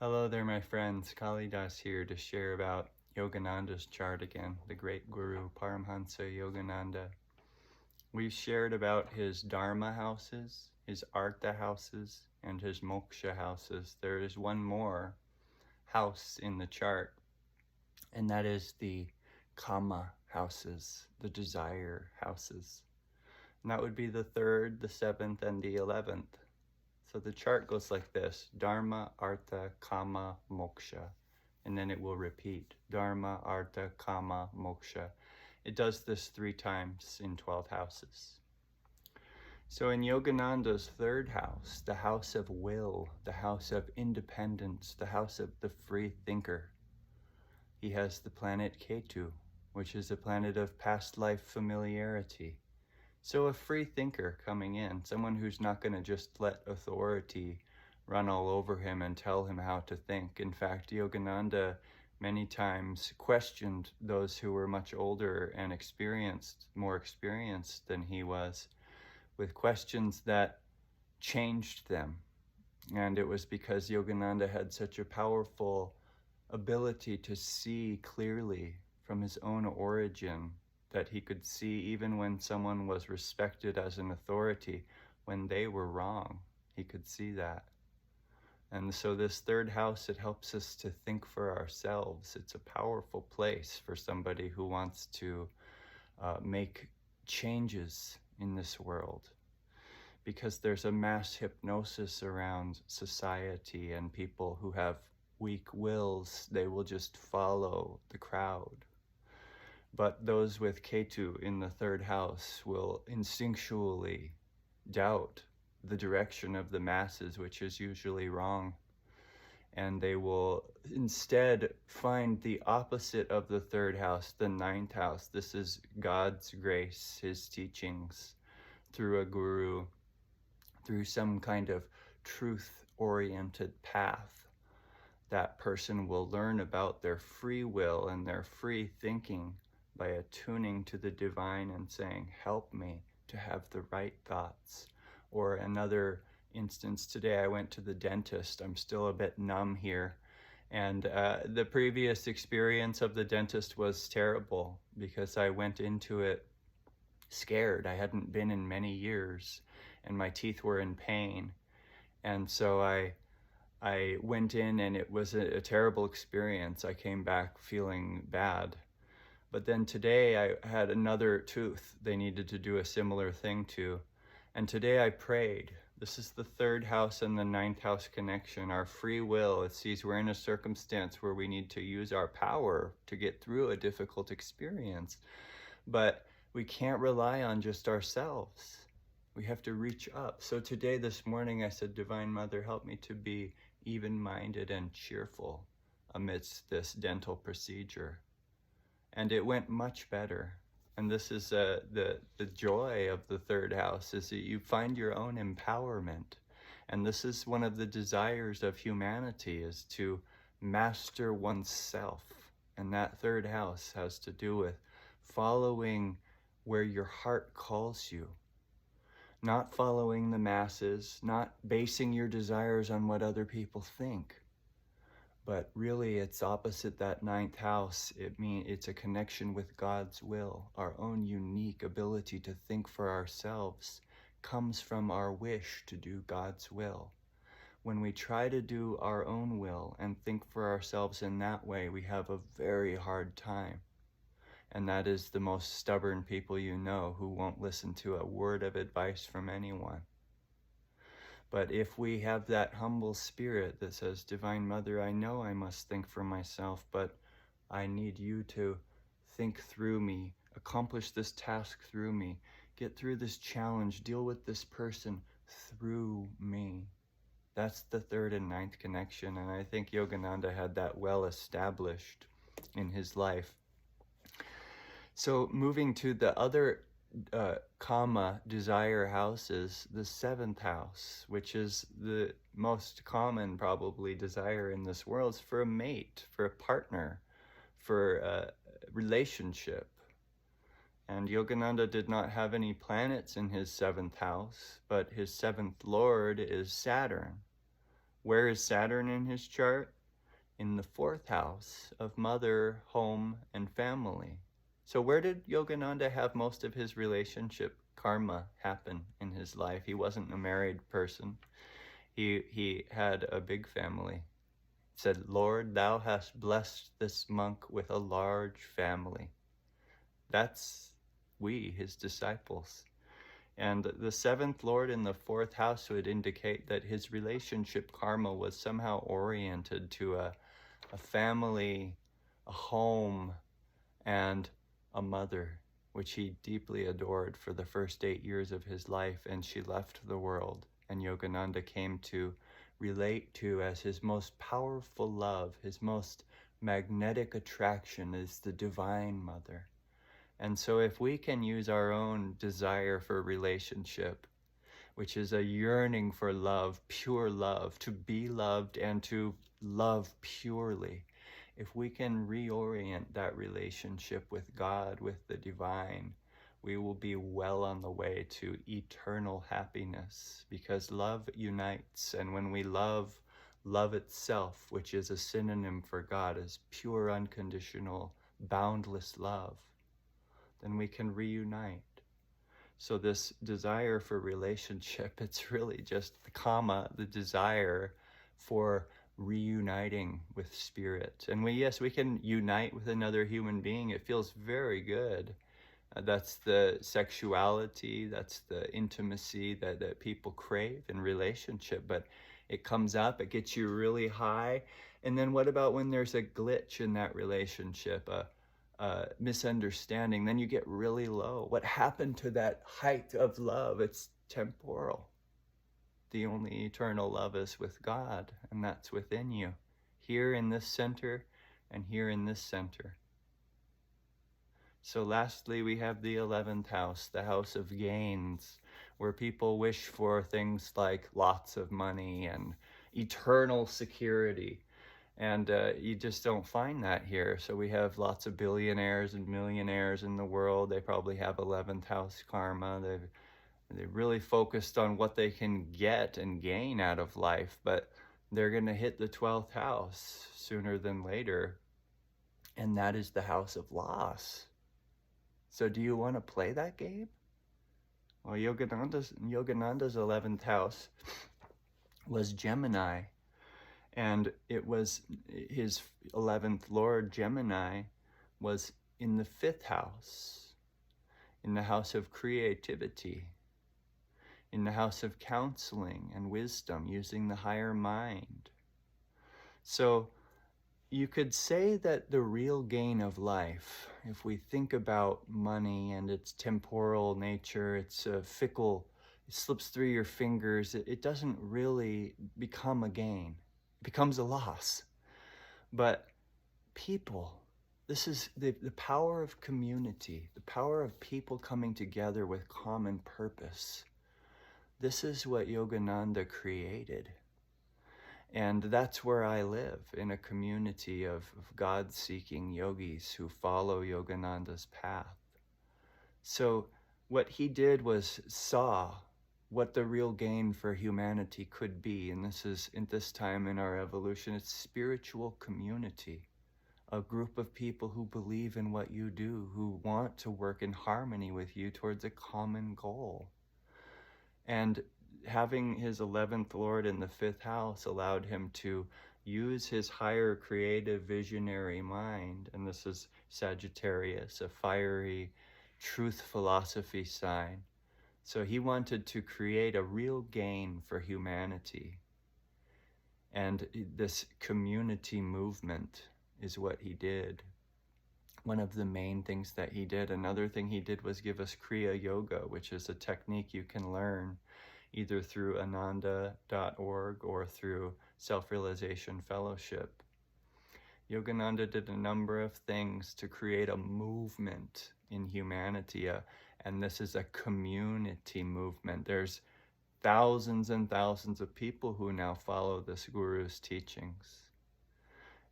Hello there, my friends. Kalidas here to share about Yogananda's chart again, the great guru Paramhansa Yogananda. We've shared about his Dharma houses, his Artha houses, and his Moksha houses. There is one more house in the chart, and that is the Kama houses, the desire houses. And that would be the 3rd, the 7th, and the 11th. So the chart goes like this: Dharma, Artha, Kama, Moksha. And then it will repeat: Dharma, Artha, Kama, Moksha. It does this 3 times in 12 houses. So in Yogananda's 3rd house, the house of will, the house of independence, the house of the free thinker, he has the planet Ketu, which is a planet of past life familiarity. So a free thinker coming in, someone who's not going to just let authority run all over him and tell him how to think. In fact, Yogananda many times questioned those who were much older and more experienced than he was, with questions that changed them. And it was because Yogananda had such a powerful ability to see clearly from his own origin, that he could see even when someone was respected as an authority, when they were wrong, he could see that. And so this 3rd house, it helps us to think for ourselves. It's a powerful place for somebody who wants to make changes in this world, because there's a mass hypnosis around society, and people who have weak wills, they will just follow the crowd. But those with Ketu in the 3rd house will instinctually doubt the direction of the masses, which is usually wrong. And they will instead find the opposite of the 3rd house, the 9th house. This is God's grace, his teachings, through a guru, through some kind of truth-oriented path. That person will learn about their free will and their free thinking by attuning to the divine and saying, help me to have the right thoughts. Or another instance, today I went to the dentist. I'm still a bit numb here. And the previous experience of the dentist was terrible, because I went into it scared. I hadn't been in many years, and my teeth were in pain. And so I went in, and it was a terrible experience. I came back feeling bad. But then today I had another tooth they needed to do a similar thing to. And today I prayed. This is the 3rd house and the 9th house connection. Our free will, it sees we're in a circumstance where we need to use our power to get through a difficult experience. But we can't rely on just ourselves. We have to reach up. So today, this morning, I said, Divine Mother, help me to be even-minded and cheerful amidst this dental procedure. And it went much better. And this is the joy of the 3rd house, is that you find your own empowerment. And this is one of the desires of humanity, is to master oneself. And that 3rd house has to do with following where your heart calls you. Not following the masses, not basing your desires on what other people think. But really, it's opposite that 9th house. It's a connection with God's will. Our own unique ability to think for ourselves comes from our wish to do God's will. When we try to do our own will and think for ourselves in that way, we have a very hard time. And that is the most stubborn people you know, who won't listen to a word of advice from anyone. But if we have that humble spirit that says, Divine Mother, I know I must think for myself, but I need you to think through me, accomplish this task through me, get through this challenge, deal with this person through me. That's the 3rd and 9th connection, and I think Yogananda had that well established in his life. So moving to the other Kama desire houses, the 7th house, which is the most common probably desire in this world, is for a mate, for a partner, for a relationship. And Yogananda did not have any planets in his 7th house, but his 7th lord is Saturn, Where is Saturn in his chart? In the 4th house of mother, home, and family. So where did Yogananda have most of his relationship karma happen in his life? He wasn't a married person. He had a big family. He said, Lord, thou hast blessed this monk with a large family. That's we, his disciples. And the 7th Lord in the 4th house would indicate that his relationship karma was somehow oriented to a family, a home, and a mother, which he deeply adored for the first 8 years of his life, and she left the world, and Yogananda came to relate to as his most powerful love, his most magnetic attraction is the Divine Mother. And so if we can use our own desire for relationship, which is a yearning for love, pure love, to be loved and to love purely, if we can reorient that relationship with God, with the divine, we will be well on the way to eternal happiness, because love unites. And when we love, love itself, which is a synonym for God, is pure, unconditional, boundless love, then we can reunite. So this desire for relationship, it's really just the desire for reuniting with spirit. And we can unite with another human being. It feels very good. That's the sexuality, that's the intimacy that people crave in relationship. But it comes up, it gets you really high. And then what about when there's a glitch in that relationship, a misunderstanding? Then you get really low. What happened to that height of love? It's temporal. The only eternal love is with God, and that's within you, here in this center and here in this center. So lastly, we have the 11th house, the house of gains, where people wish for things like lots of money and eternal security. And you just don't find that here. So we have lots of billionaires and millionaires in the world. They probably have 11th house karma. They've really focused on what they can get and gain out of life, but they're going to hit the 12th house sooner than later. And that is the house of loss. So do you want to play that game? Well, Yogananda's 11th house was Gemini. And it was his 11th Lord, Gemini, was in the 5th house, in the house of creativity, in the house of counseling and wisdom, using the higher mind. So you could say that the real gain of life, if we think about money and its temporal nature, it's fickle, it slips through your fingers, it doesn't really become a gain. It becomes a loss. But people, this is the power of community, the power of people coming together with common purpose. This is what Yogananda created. And that's where I live, in a community of God-seeking yogis who follow Yogananda's path. So what he did was saw what the real gain for humanity could be. And this is, at this time in our evolution, it's spiritual community. A group of people who believe in what you do, who want to work in harmony with you towards a common goal. And having his 11th Lord in the 5th house allowed him to use his higher creative visionary mind. And this is Sagittarius, a fiery truth philosophy sign. So he wanted to create a real gain for humanity. And this community movement is what he did. One of the main things that he did. Another thing he did was give us Kriya Yoga, which is a technique you can learn either through ananda.org or through Self-Realization Fellowship. Yogananda did a number of things to create a movement in humanity, and this is a community movement. There's thousands and thousands of people who now follow this guru's teachings.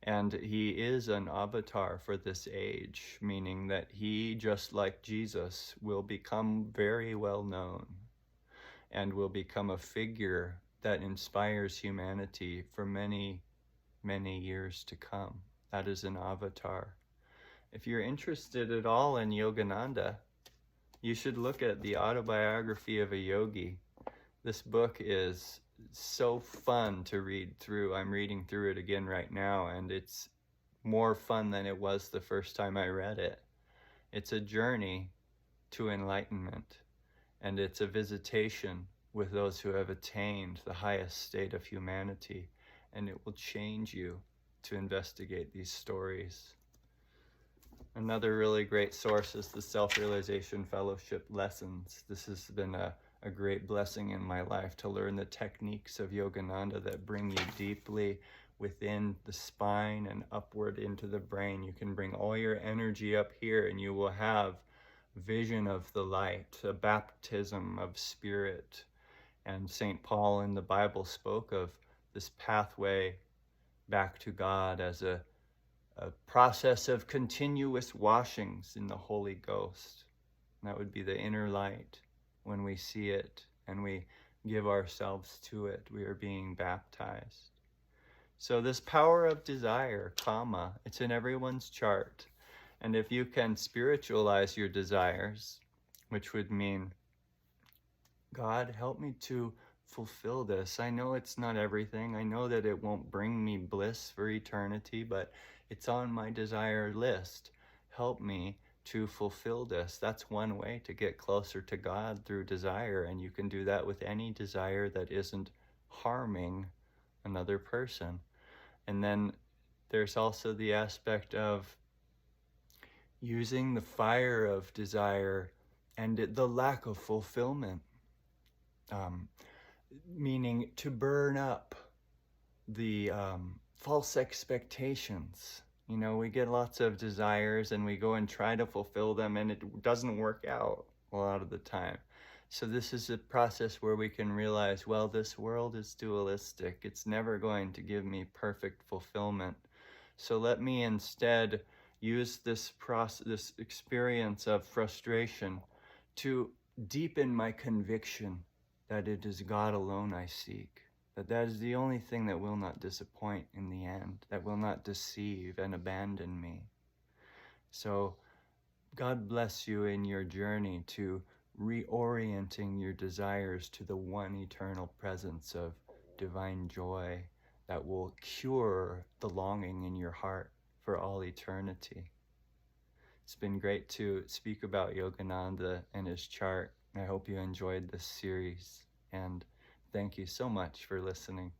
And he is an avatar for this age, meaning that he, just like Jesus, will become very well known and will become a figure that inspires humanity for many, many years to come. That is an avatar. If you're interested at all in Yogananda, you should look at the Autobiography of a Yogi. This book is so fun to read through. I'm reading through it again right now, and it's more fun than it was the first time I read it. It's a journey to enlightenment, and it's a visitation with those who have attained the highest state of humanity, and it will change you to investigate these stories. Another really great source is the Self-Realization Fellowship lessons. This has been a great blessing in my life, to learn the techniques of Yogananda that bring you deeply within the spine and upward into the brain. You can bring all your energy up here and you will have vision of the light, a baptism of spirit. And St. Paul in the Bible spoke of this pathway back to God as a process of continuous washings in the Holy Ghost. And that would be the inner light. When we see it and we give ourselves to it, we are being baptized. So this power of desire, kama, it's in everyone's chart. And if you can spiritualize your desires, which would mean, God, help me to fulfill this. I know it's not everything. I know that it won't bring me bliss for eternity, but it's on my desire list. Help me to fulfill this. That's one way to get closer to God, through desire, and you can do that with any desire that isn't harming another person. And then there's also the aspect of using the fire of desire and the lack of fulfillment, meaning to burn up the false expectations. You know, we get lots of desires and we go and try to fulfill them, and it doesn't work out a lot of the time. So this is a process where we can realize, well, this world is dualistic. It's never going to give me perfect fulfillment. So let me instead use this experience of frustration to deepen my conviction that it is God alone I seek. That is the only thing that will not disappoint in the end, that will not deceive and abandon me. So God bless you in your journey to reorienting your desires to the one eternal presence of divine joy that will cure the longing in your heart for all eternity. It's been great to speak about Yogananda and his chart. I hope you enjoyed this series, and thank you so much for listening.